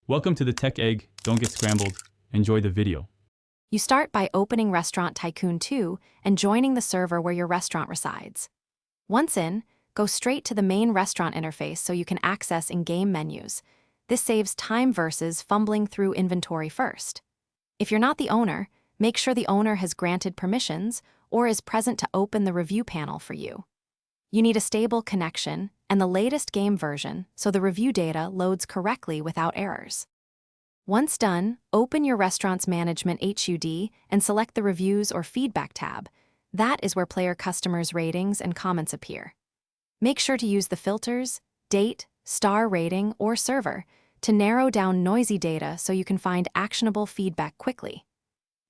Welcome to the Tech Egg. Don't get scrambled. Enjoy the video. You start by opening Restaurant Tycoon 2 and joining the server where your restaurant resides. Once in, go straight to the main restaurant interface so you can access in-game menus. This saves time versus fumbling through inventory first. If you're not the owner, make sure the owner has granted permissions or is present to open the review panel for you. You need a stable connection and the latest game version so the review data loads correctly without errors. Once done, open your restaurant's management HUD and select the Reviews or Feedback tab. That is where player customers' ratings and comments appear. Make sure to use the filters, date, star rating, or server to narrow down noisy data so you can find actionable feedback quickly.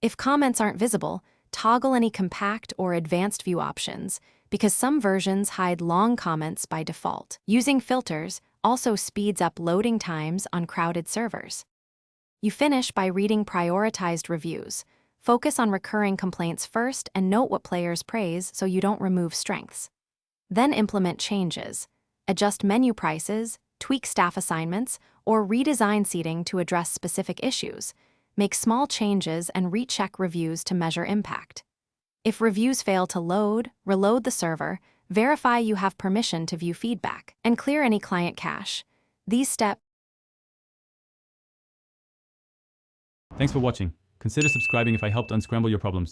If comments aren't visible, toggle any compact or advanced view options, because some versions hide long comments by default. Using filters also speeds up loading times on crowded servers. You finish by reading prioritized reviews. Focus on recurring complaints first and note what players praise so you don't remove strengths. Then implement changes. Adjust menu prices, tweak staff assignments, or redesign seating to address specific issues. Make small changes and recheck reviews to measure impact. If reviews fail to load, reload the server, verify you have permission to view feedback, and clear any client cache. These steps. Thanks for watching. Consider subscribing if I helped unscramble your problems.